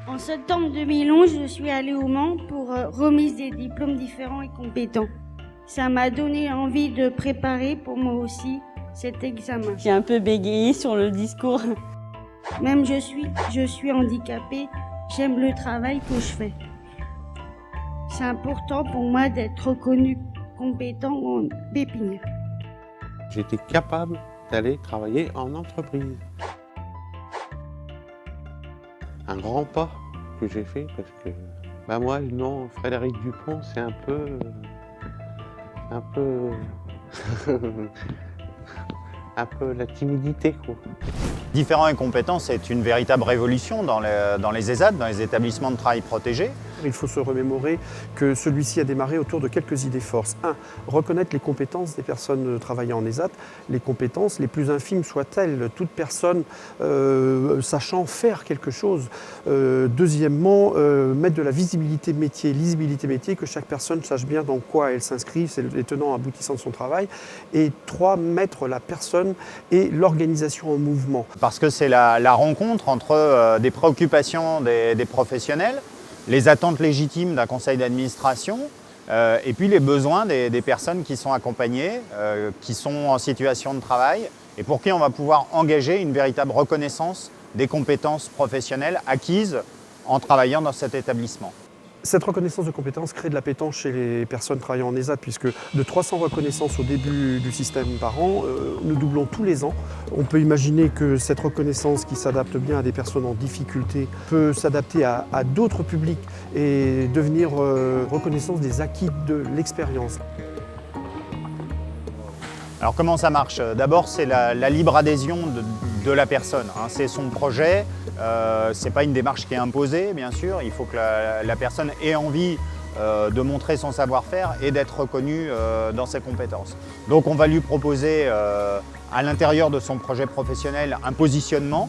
En septembre 2011, je suis allée au Mans pour remise des diplômes différents et compétents. Ça m'a donné envie de préparer pour moi aussi cet examen. J'ai un peu bégayé sur le discours. Même je suis handicapée, j'aime le travail que je fais. C'est important pour moi d'être reconnu compétent en pépinière. J'étais capable d'aller travailler en entreprise. Un grand pas que j'ai fait parce que moi, non, Frédéric Dupont, c'est un peu un peu la timidité, quoi. Différents et compétents, c'est une véritable révolution dans les ESAT, dans les établissements de travail protégés. Il faut se remémorer que celui-ci a démarré autour de quelques idées forces. 1. Reconnaître les compétences des personnes travaillant en ESAT, les compétences les plus infimes soient-elles, toute personne sachant faire quelque chose. Deuxièmement, mettre de la visibilité métier, lisibilité métier, que chaque personne sache bien dans quoi elle s'inscrit, c'est les tenants aboutissants de son travail. Et 3. Mettre la personne et l'organisation en mouvement. Parce que c'est la rencontre entre des préoccupations des professionnels, les attentes légitimes d'un conseil d'administration et puis les besoins des personnes qui sont accompagnées, qui sont en situation de travail et pour qui on va pouvoir engager une véritable reconnaissance des compétences professionnelles acquises en travaillant dans cet établissement. Cette reconnaissance de compétences crée de l'appétence chez les personnes travaillant en ESAT puisque de 300 reconnaissances au début du système par an, nous doublons tous les ans. On peut imaginer que cette reconnaissance qui s'adapte bien à des personnes en difficulté peut s'adapter à d'autres publics et devenir reconnaissance des acquis de l'expérience. Alors comment ça marche? D'abord, c'est la libre adhésion de la personne. C'est son projet, ce n'est pas une démarche qui est imposée, bien sûr. Il faut que la personne ait envie de montrer son savoir-faire et d'être reconnue dans ses compétences. Donc on va lui proposer à l'intérieur de son projet professionnel un positionnement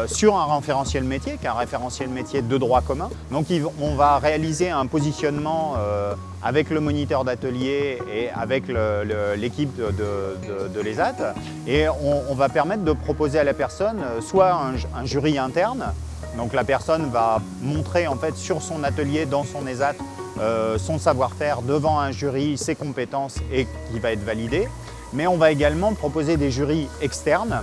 sur un référentiel métier, qui est un référentiel métier de droit commun. Donc on va réaliser un positionnement avec le moniteur d'atelier et avec l'équipe de l'ESAT. Et on va permettre de proposer à la personne soit un jury interne. Donc la personne va montrer en fait sur son atelier, dans son ESAT, son savoir-faire devant un jury, ses compétences et qui va être validé. Mais on va également proposer des jurys externes.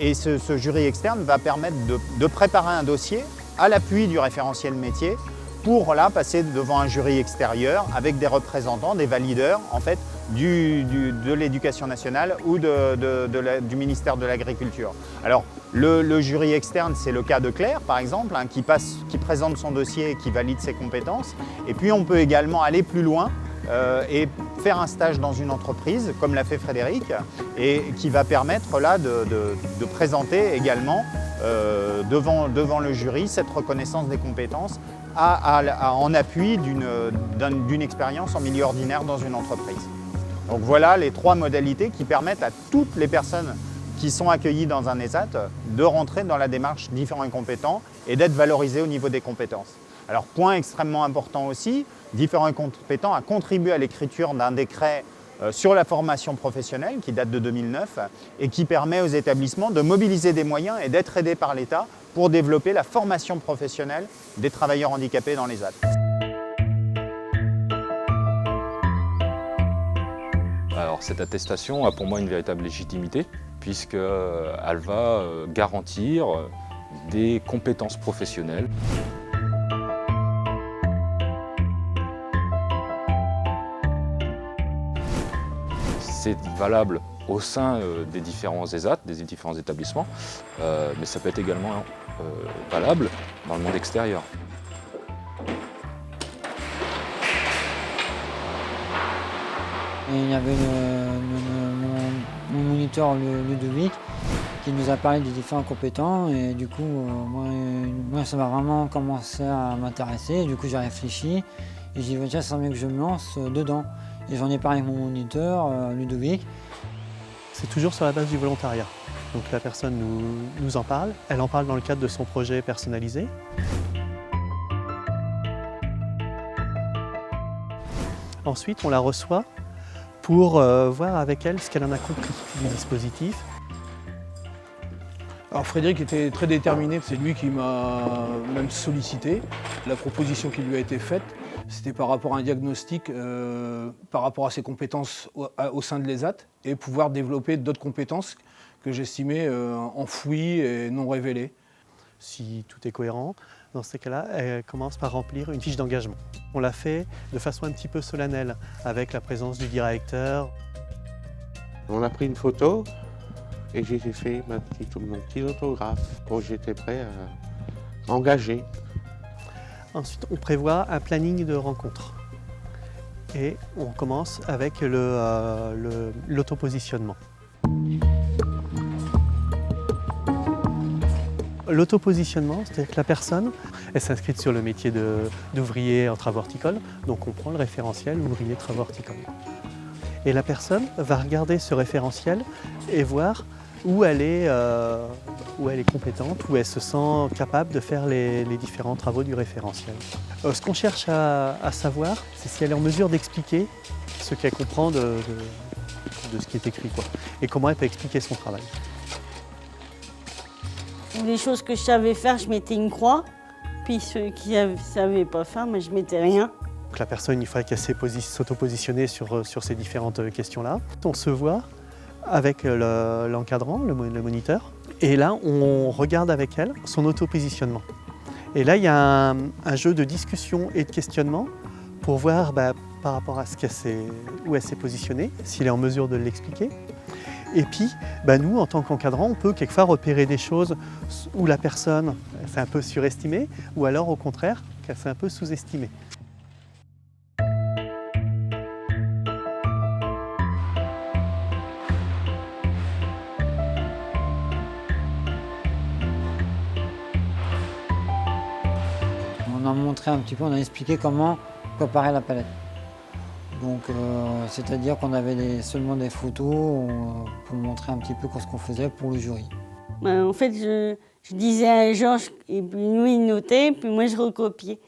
Et ce jury externe va permettre de préparer un dossier à l'appui du référentiel métier pour là passer devant un jury extérieur avec des représentants, des valideurs en fait, de l'Éducation nationale ou du ministère de l'Agriculture. Alors le jury externe, c'est le cas de Claire par exemple, qui présente son dossier et qui valide ses compétences. Et puis on peut également aller plus loin et faire un stage dans une entreprise, comme l'a fait Frédéric, et qui va permettre là de présenter également devant le jury cette reconnaissance des compétences en appui d'une expérience en milieu ordinaire dans une entreprise. Donc voilà les 3 modalités qui permettent à toutes les personnes qui sont accueillies dans un ESAT de rentrer dans la démarche différents et compétents et d'être valorisées au niveau des compétences. Alors point extrêmement important aussi, différents et compétents a contribué à l'écriture d'un décret sur la formation professionnelle qui date de 2009 et qui permet aux établissements de mobiliser des moyens et d'être aidés par l'État pour développer la formation professionnelle des travailleurs handicapés dans les ESAT. Alors cette attestation a pour moi une véritable légitimité puisqu'elle va garantir des compétences professionnelles. C'est valable au sein des différents ESAT, des différents établissements, mais ça peut être également valable dans le monde extérieur. Et il y avait mon moniteur Ludovic qui nous a parlé des différents compétents et du coup moi ça m'a vraiment commencé à m'intéresser. Du coup j'ai réfléchi et j'ai dit tiens ça serait mieux que je me lance dedans. Et j'en ai parlé avec mon moniteur Ludovic. C'est toujours sur la base du volontariat. Donc la personne nous en parle, elle en parle dans le cadre de son projet personnalisé. Ensuite on la reçoit pour voir avec elle ce qu'elle en a compris du dispositif. Alors Frédéric était très déterminé, c'est lui qui m'a même sollicité. La proposition qui lui a été faite, c'était par rapport à un diagnostic, par rapport à ses compétences au sein de l'ESAT et pouvoir développer d'autres compétences que j'estimais enfouies et non révélées. Si tout est cohérent, dans ces cas-là, elle commence par remplir une fiche d'engagement. On l'a fait de façon un petit peu solennelle, avec la présence du directeur. On a pris une photo et j'ai fait mon petit autographe quand j'étais prêt à engager. Ensuite, on prévoit un planning de rencontre. Et on commence avec l'autopositionnement. L'autopositionnement, c'est-à-dire que la personne est inscrite sur le métier d'ouvrier en travaux horticoles, donc on prend le référentiel ouvrier travaux horticoles. Et la personne va regarder ce référentiel et voir où elle est compétente, où elle se sent capable de faire les différents travaux du référentiel. Ce qu'on cherche à savoir, c'est si elle est en mesure d'expliquer ce qu'elle comprend de ce qui est écrit, quoi, et comment elle peut expliquer son travail. Les choses que je savais faire, je mettais une croix. Puis ceux qui ne savaient pas faire, mais je mettais rien. Donc la personne, il fallait qu'elle s'auto-positionner sur ces différentes questions-là. On se voit avec l'encadrant, le moniteur. Et là, on regarde avec elle son auto-positionnement. Et là, il y a un jeu de discussion et de questionnement pour voir par rapport à où elle s'est positionnée, s'il est en mesure de l'expliquer. Et puis, nous, en tant qu'encadrant, on peut quelquefois repérer des choses où la personne s'est un peu surestimée, ou alors au contraire, qu'elle s'est un peu sous-estimée. On a montré un petit peu, on a expliqué comment préparer la palette. Donc, c'est-à-dire qu'on avait seulement des photos pour montrer un petit peu ce qu'on faisait pour le jury. En fait, je disais à Georges, et puis lui, il notait, puis moi, je recopiais.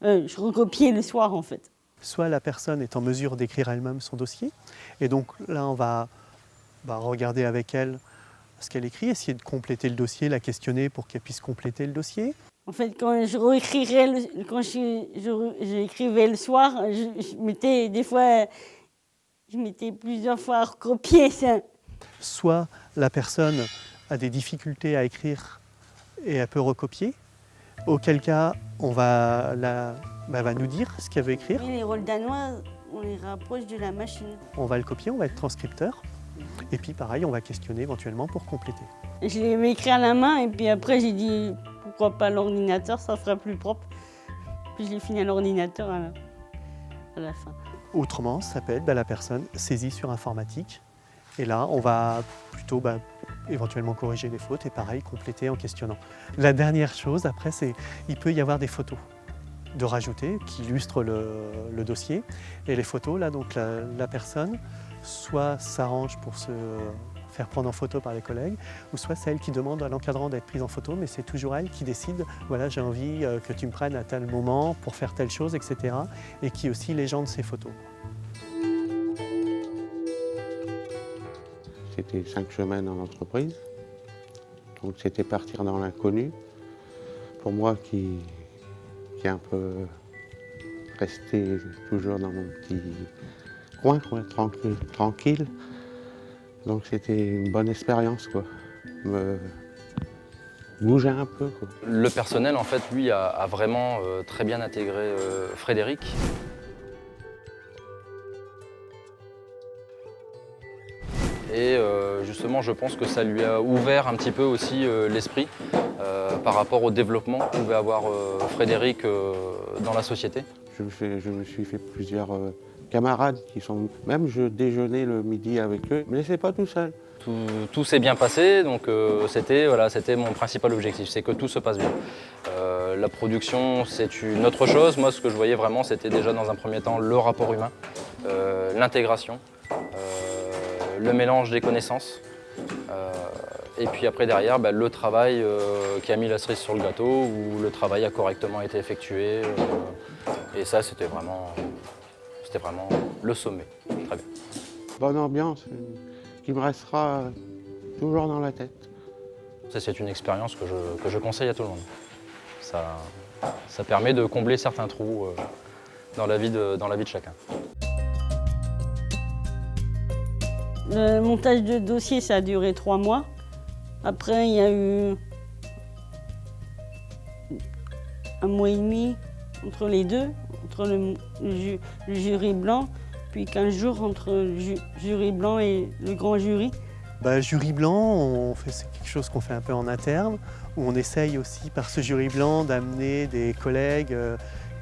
Je recopiais le soir, en fait. Soit la personne est en mesure d'écrire elle-même son dossier, et donc là, on va regarder avec elle ce qu'elle écrit, essayer de compléter le dossier, la questionner pour qu'elle puisse compléter le dossier. En fait, quand j'écrivais le soir, je mettais des fois, je mettais plusieurs fois à recopier ça. Soit la personne a des difficultés à écrire et elle peut recopier, auquel cas on va nous dire ce qu'elle veut écrire. Et les rôles danois, on les rapproche de la machine. On va le copier, on va être transcripteur, et puis pareil, on va questionner éventuellement pour compléter. Je l'ai écrit à la main, et puis après j'ai dit pourquoi pas l'ordinateur, ça sera plus propre. Puis je l'ai fini à l'ordinateur à la fin. Autrement, ça peut être la personne saisie sur informatique. Et là, on va plutôt éventuellement corriger les fautes et pareil, compléter en questionnant. La dernière chose, après, c'est qu'il peut y avoir des photos de rajouter qui illustrent le dossier. Et les photos, là, donc la personne soit s'arrange pour se faire prendre en photo par les collègues, ou soit c'est elle qui demande à l'encadrant d'être prise en photo, mais c'est toujours elle qui décide, voilà, j'ai envie que tu me prennes à tel moment pour faire telle chose, etc. Et qui aussi légende ses photos. C'était 5 semaines en entreprise, donc c'était partir dans l'inconnu. Pour moi qui est un peu resté toujours dans mon petit coin, tranquille. Donc c'était une bonne expérience, quoi. Me bouger un peu, quoi. Le personnel, en fait, lui, a vraiment très bien intégré Frédéric. Et justement, je pense que ça lui a ouvert un petit peu aussi l'esprit par rapport au développement que pouvait avoir Frédéric dans la société. Je me suis fait plusieurs camarades qui sont... Même je déjeunais le midi avec eux, mais laissez pas tout seul. Tout s'est bien passé, donc c'était mon principal objectif, c'est que tout se passe bien. La production, c'est une autre chose. Moi, ce que je voyais vraiment, c'était déjà dans un premier temps le rapport humain, l'intégration, le mélange des connaissances. Et puis après, derrière, le travail qui a mis la cerise sur le gâteau, où le travail a correctement été effectué. Et ça, c'était vraiment le sommet. Très très bien. Bonne ambiance qui me restera toujours dans la tête. C'est une expérience que je conseille à tout le monde. Ça permet de combler certains trous dans la vie de chacun. Le montage de dossier, ça a duré 3 mois. Après, il y a eu 1 mois et demi entre les deux, entre le jury blanc, puis 15 jours entre le jury blanc et le grand jury. Jury blanc, c'est quelque chose qu'on fait un peu en interne, où on essaye aussi par ce jury blanc d'amener des collègues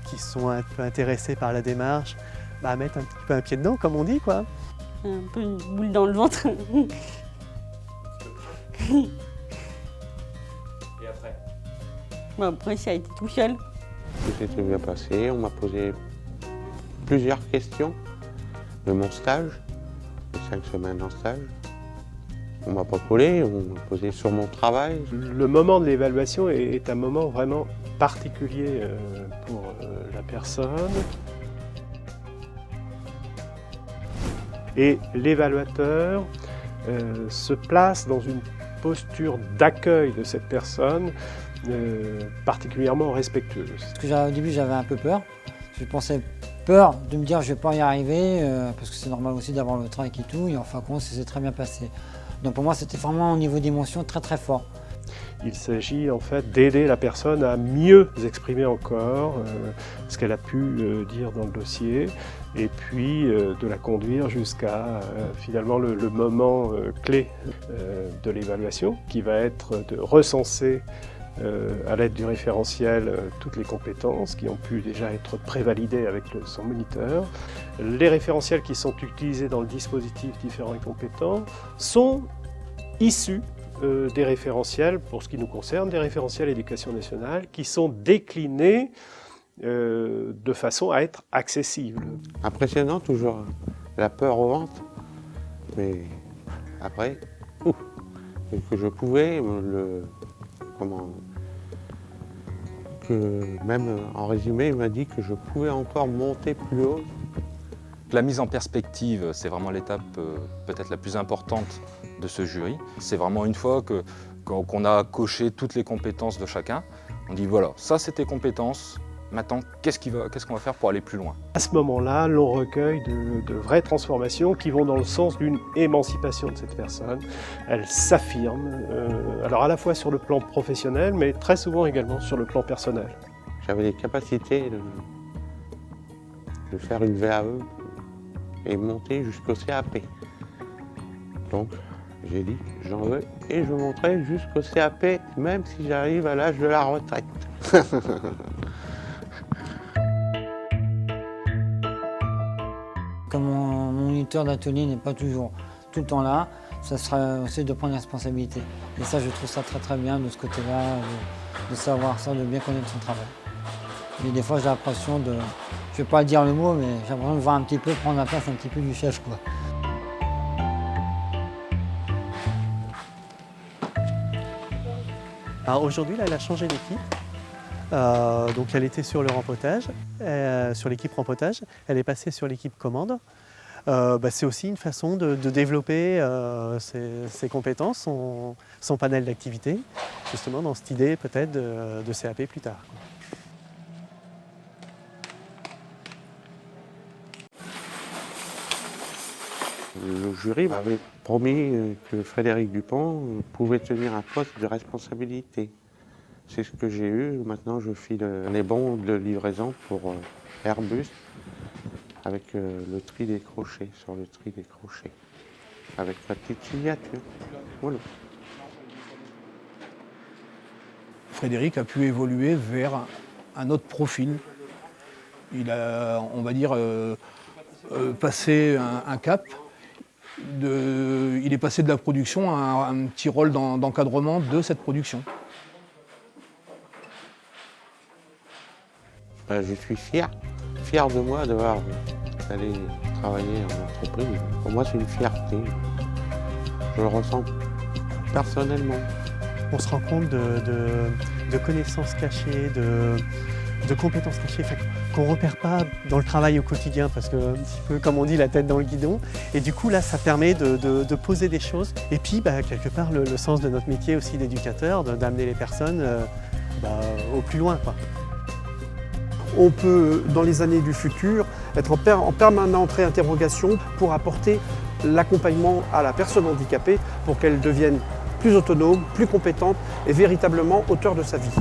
qui sont un peu intéressés par la démarche, à mettre un petit peu un pied dedans, comme on dit, quoi. Un peu une boule dans le ventre. Et après? Après, ça a été tout seul. Tout s'était bien passé, on m'a posé plusieurs questions de mon stage, les 5 semaines en stage. On m'a pas collé, on m'a posé sur mon travail. Le moment de l'évaluation est un moment vraiment particulier pour la personne. Et l'évaluateur se place dans une posture d'accueil de cette personne particulièrement respectueuse. Parce que au début j'avais un peu peur. Je pensais peur de me dire je vais pas y arriver parce que c'est normal aussi d'avoir le trac et tout. Et en fin de compte, ça s'est très bien passé. Donc pour moi, c'était vraiment au niveau d'émotion très très fort. Il s'agit en fait d'aider la personne à mieux exprimer encore ce qu'elle a pu dire dans le dossier et puis de la conduire jusqu'à finalement le moment clé de l'évaluation qui va être de recenser à l'aide du référentiel toutes les compétences qui ont pu déjà être prévalidées avec son moniteur. Les référentiels qui sont utilisés dans le dispositif différents et compétents sont issus des référentiels, pour ce qui nous concerne, des référentiels éducation nationale qui sont déclinés de façon à être accessibles. Impressionnant, toujours la peur au ventre, mais après, que je pouvais que même en résumé, il m'a dit que je pouvais encore monter plus haut. La mise en perspective, c'est vraiment l'étape peut-être la plus importante de ce jury. C'est vraiment une fois qu'on a coché toutes les compétences de chacun, on dit voilà, ça c'est tes compétences, maintenant qu'est-ce qu'on va faire pour aller plus loin? À ce moment-là, l'on recueille de vraies transformations qui vont dans le sens d'une émancipation de cette personne. Elle s'affirme, alors à la fois sur le plan professionnel, mais très souvent également sur le plan personnel. J'avais les capacités de faire une VAE et monter jusqu'au CAP. Donc j'ai dit j'en veux et je monterai jusqu'au CAP même si j'arrive à l'âge de la retraite. Comme mon moniteur d'atelier n'est pas toujours tout le temps là, ça sera aussi de prendre la responsabilité. Et ça, je trouve ça très très bien de ce côté-là, de savoir ça, de bien connaître son travail. Mais des fois, j'ai l'impression de, je ne vais pas dire le mot, mais j'ai l'impression de voir un petit peu, prendre la place un petit peu du chef, quoi. Alors aujourd'hui, là, elle a changé d'équipe. Donc elle était sur le rempotage, sur l'équipe rempotage. Elle est passée sur l'équipe commande. C'est aussi une façon de développer ses compétences, son panel d'activités, justement dans cette idée peut-être de CAP plus tard. Le jury m'avait promis que Frédéric Dupont pouvait tenir un poste de responsabilité. C'est ce que j'ai eu. Maintenant, je file les bons de livraison pour Airbus avec le tri des crochets, sur le tri des crochets, avec ma petite signature. Voilà. Frédéric a pu évoluer vers un autre profil. Il a, on va dire, passé un cap. Il est passé de la production à un petit rôle d'encadrement de cette production. Je suis fier de moi d'avoir allé travailler en entreprise. Pour moi, c'est une fierté. Je le ressens personnellement. On se rend compte de connaissances cachées, de compétences cachées. qu'on ne repère pas dans le travail au quotidien parce que un petit peu, comme on dit, la tête dans le guidon. Et du coup, là, ça permet de poser des choses. Et puis, quelque part, le sens de notre métier aussi d'éducateur, d'amener les personnes au plus loin, quoi. On peut, dans les années du futur, être en permanente réinterrogation pour apporter l'accompagnement à la personne handicapée pour qu'elle devienne plus autonome, plus compétente et véritablement auteur de sa vie.